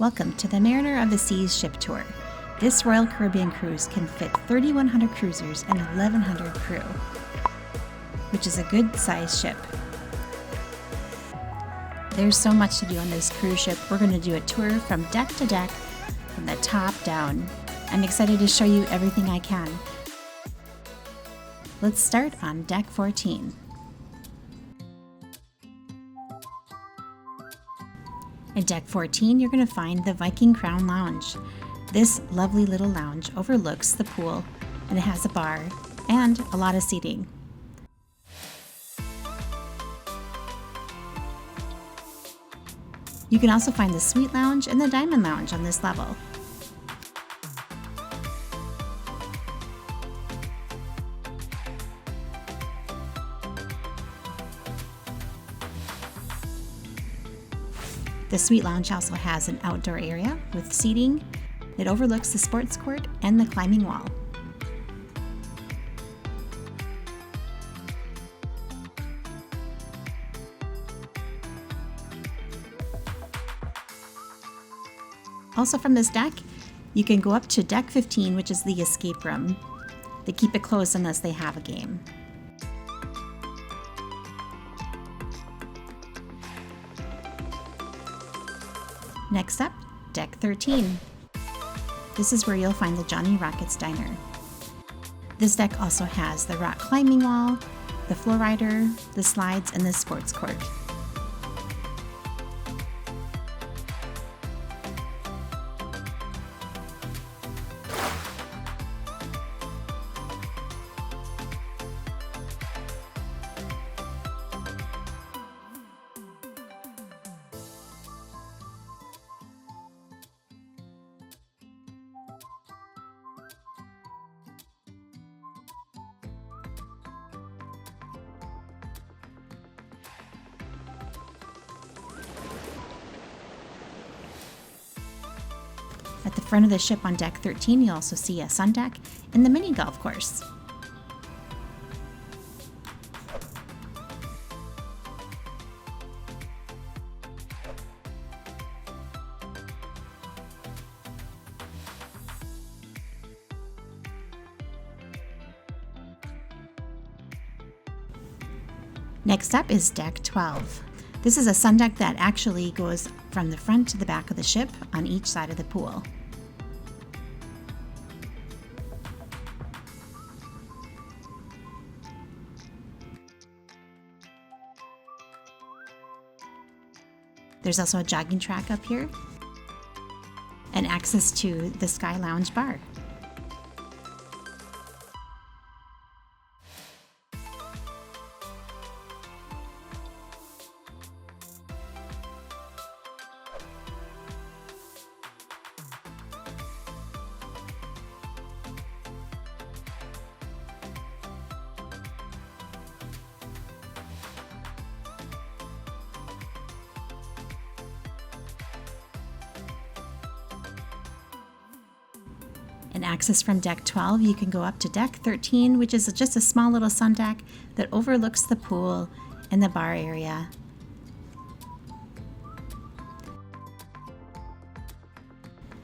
Welcome to the Mariner of the Seas ship tour. This Royal Caribbean cruise can fit 3,100 cruisers and 1,100 crew, which is a good sized ship. There's so much to do on this cruise ship. We're going to do a tour from deck to deck, from the top down. I'm excited to show you everything I can. Let's start on deck 14. At deck 14, you're going to find the Viking Crown Lounge. This lovely little lounge overlooks the pool, and it has a bar and a lot of seating. You can also find the Suite Lounge and the Diamond Lounge on this level. The Suite Lounge also has an outdoor area with seating. It overlooks the sports court and the climbing wall. Also from this deck, you can go up to deck 15, which is the escape room. They keep it closed unless they have a game. Next up, deck 13. This is where you'll find the Johnny Rockets Diner. This deck also has the rock climbing wall, the flow rider, the slides, and the sports court. At the front of the ship on deck 13, you'll also see a sun deck and the mini golf course. Next up is deck 12. This is a sun deck that actually goes from the front to the back of the ship on each side of the pool. There's also a jogging track up here and access to the Sky Lounge bar. And access from deck 12, you can go up to deck 13, which is just a small little sun deck that overlooks the pool and the bar area.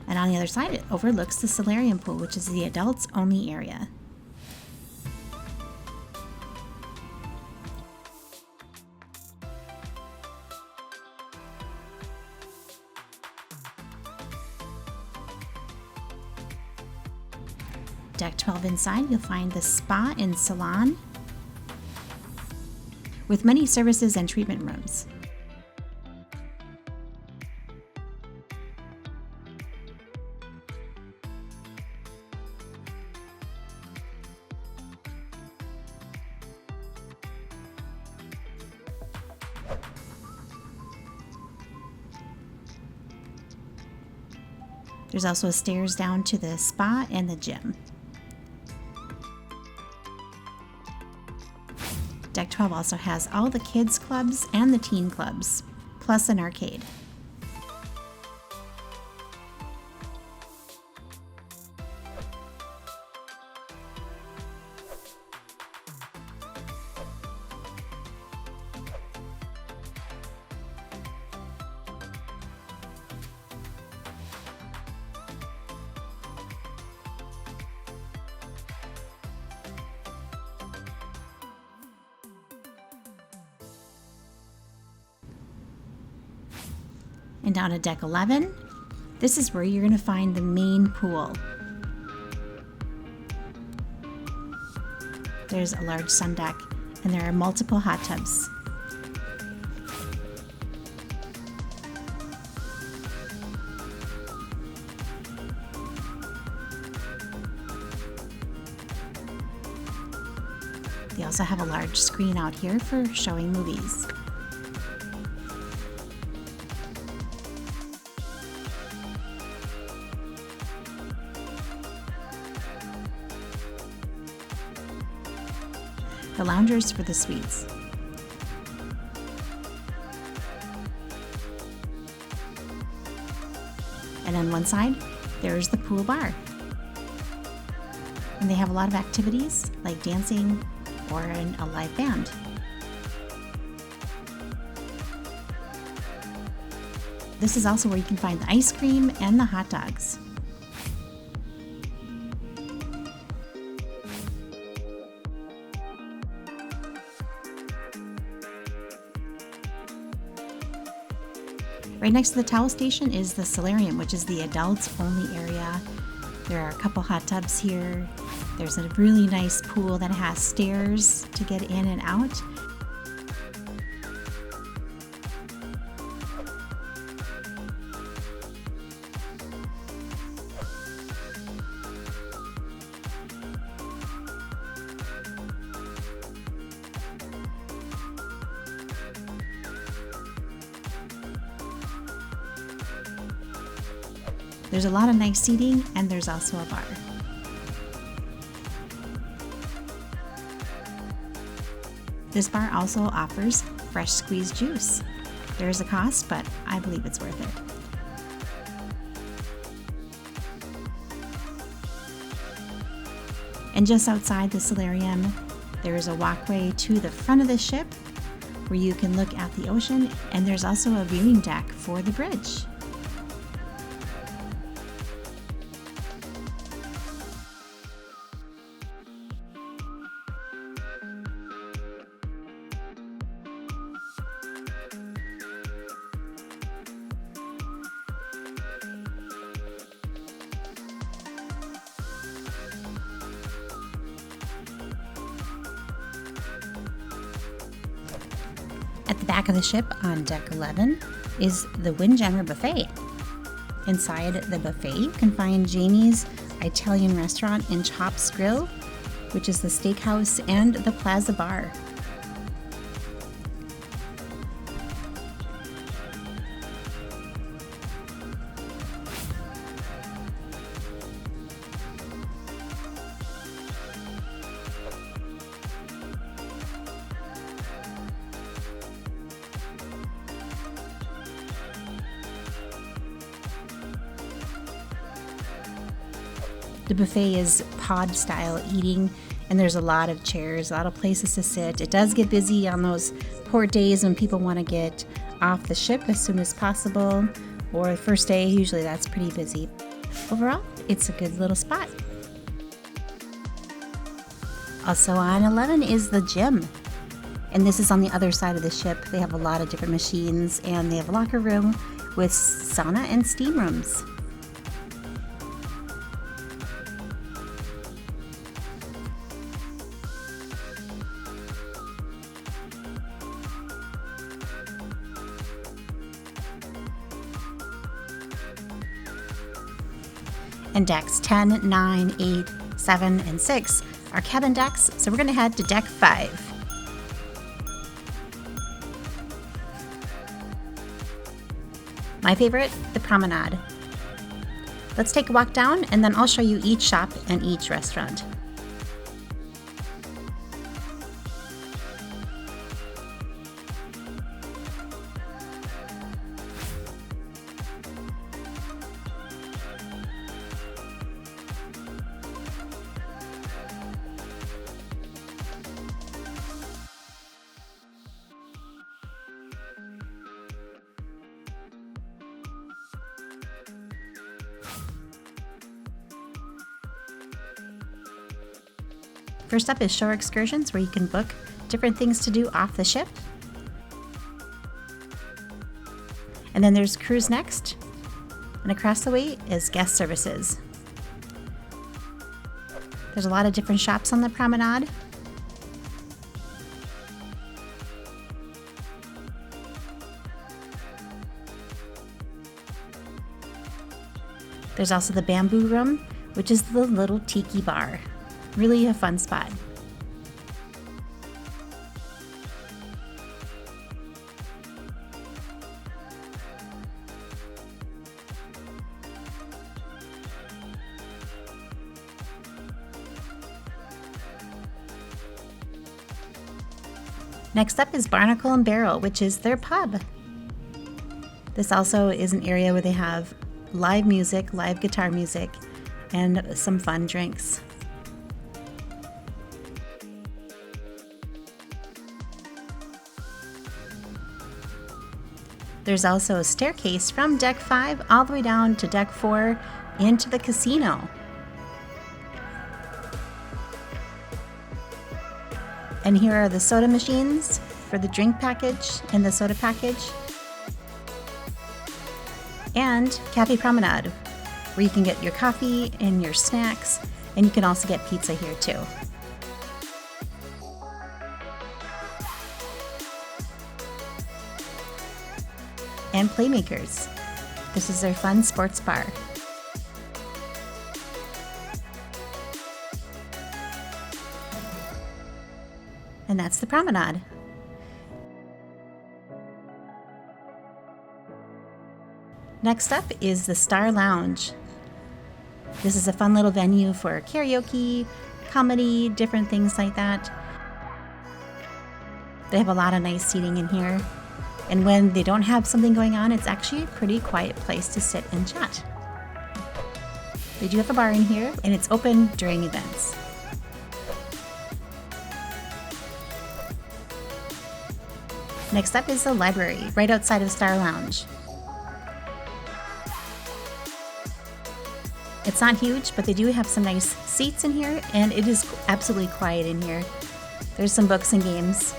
And on the other side, it overlooks the solarium pool, which is the adults only area. Deck 12 inside, you'll find the spa and salon with many services and treatment rooms. There's also stairs down to the spa and the gym. Deck 12 also has all the kids clubs and the teen clubs, plus an arcade. And down at deck 11, this is where you're going to find the main pool. There's a large sun deck, and there are multiple hot tubs. They also have a large screen out here for showing movies. The loungers for the suites. And on one side, there's the pool bar. And they have a lot of activities like dancing or a live band. This is also where you can find the ice cream and the hot dogs. Right next to the towel station is the solarium, which is the adults only area. There are a couple hot tubs here. There's a really nice pool that has stairs to get in and out. There's a lot of nice seating, and there's also a bar. This bar also offers fresh squeezed juice. There is a cost, but I believe it's worth it. And just outside the solarium, there is a walkway to the front of the ship where you can look at the ocean, and there's also a viewing deck for the bridge. At the back of the ship on deck 11 is the Windjammer Buffet. Inside the buffet, you can find Jamie's Italian restaurant and Chops Grill, which is the steakhouse and the Plaza Bar. The buffet is pod style eating, and there's a lot of chairs, a lot of places to sit. It does get busy on those port days when people want to get off the ship as soon as possible, or the first day, usually that's pretty busy. Overall, it's a good little spot. Also on 11 is the gym, and this is on the other side of the ship. They have a lot of different machines, and they have a locker room with sauna and steam rooms. And decks 10, 9, 8, 7, and 6 are cabin decks, so we're going to head to deck 5. My favorite, the Promenade. Let's take a walk down, and then I'll show you each shop and each restaurant. First up is shore excursions, where you can book different things to do off the ship. And And then there's cruise next. And across the way is guest services. There's a lot of different shops on the promenade. There's also the bamboo room, which is the little tiki bar. Really a fun spot. Next up is Barnacle and Barrel, which is their pub. This also is an area where they have live music, live guitar music, and some fun drinks. There's also a staircase from deck 5 all the way down to deck 4 into the casino. And here are the soda machines for the drink package and the soda package. And Cafe Promenade, where you can get your coffee and your snacks, and you can also get pizza here too. And Playmakers. This is their fun sports bar. And that's the promenade. Next up is the Star Lounge. This is a fun little venue for karaoke, comedy, different things like that. They have a lot of nice seating in here. And when they don't have something going on, it's actually a pretty quiet place to sit and chat. They do have a bar in here, and it's open during events. Next up is the library, right outside of Star Lounge. It's not huge, but they do have some nice seats in here, and it is absolutely quiet in here. There's some books and games.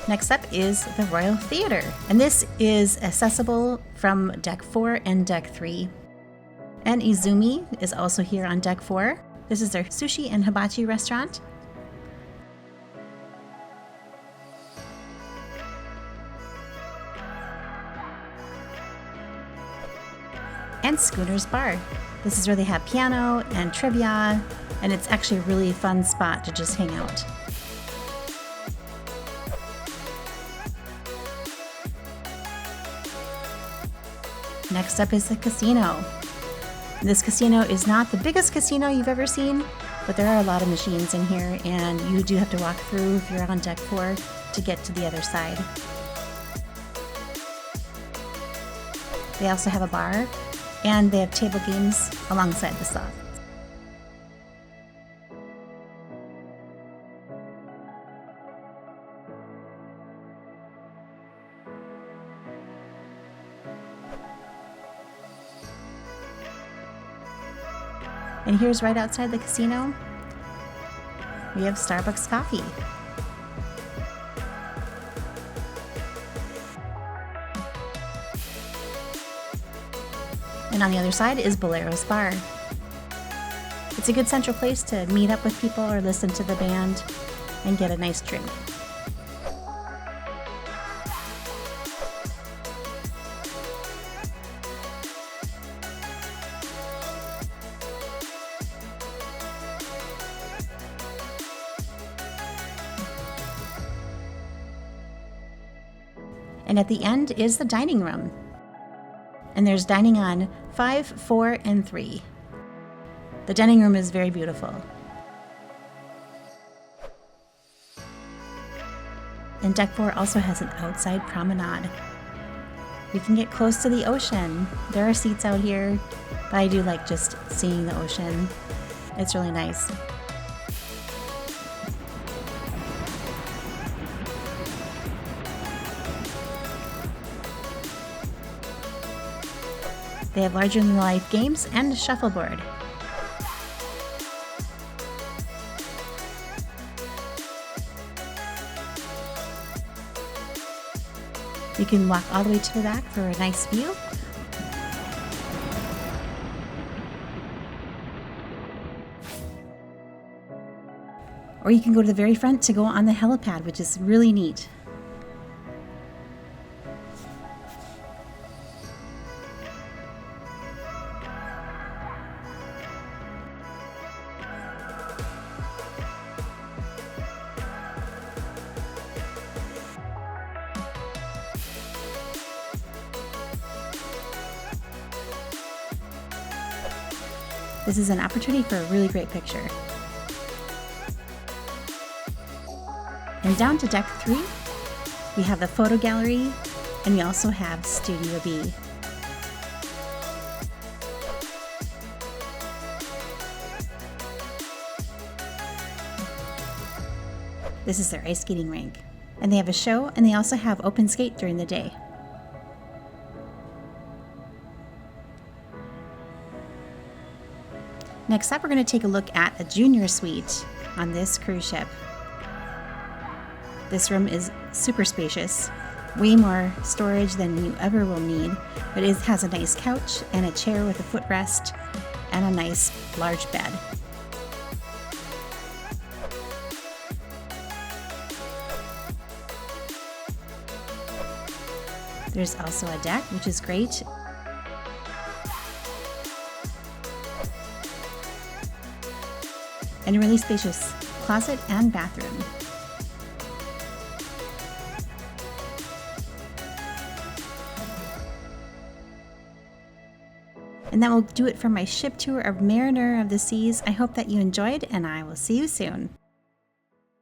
Next up is the Royal Theatre, and this is accessible from deck 4 and deck 3. And Izumi is also here on deck 4. This is their sushi and hibachi restaurant. And Schooner's Bar. This is where they have piano and trivia, and it's actually a really fun spot to just hang out. Next up is the casino. This casino is not the biggest casino you've ever seen, but there are a lot of machines in here, and you do have to walk through if you're on deck 4 to get to the other side. They also have a bar, and they have table games alongside the slots. And here's right outside the casino, we have Starbucks coffee. And on the other side is Bolero's Bar. It's a good central place to meet up with people or listen to the band and get a nice drink. And at the end is the dining room. And there's dining on 5, 4, and 3. The dining room is very beautiful. And deck 4 also has an outside promenade. We can get close to the ocean. There are seats out here, but I do like just seeing the ocean. It's really nice. They have larger-than-life games and a shuffleboard. You can walk all the way to the back for a nice view. Or you can go to the very front to go on the helipad, which is really neat. This is an opportunity for a really great picture. And down to deck 3, we have the photo gallery, and we also have Studio B. This is their ice skating rink. And they have a show, and they also have open skate during the day. Next up, we're going to take a look at a junior suite on this cruise ship. This room is super spacious, way more storage than you ever will need, but it has a nice couch and a chair with a footrest and a nice large bed. There's also a deck, which is great. And a really spacious closet and bathroom. And that will do it for my ship tour of Mariner of the Seas. I hope that you enjoyed, and I will see you soon.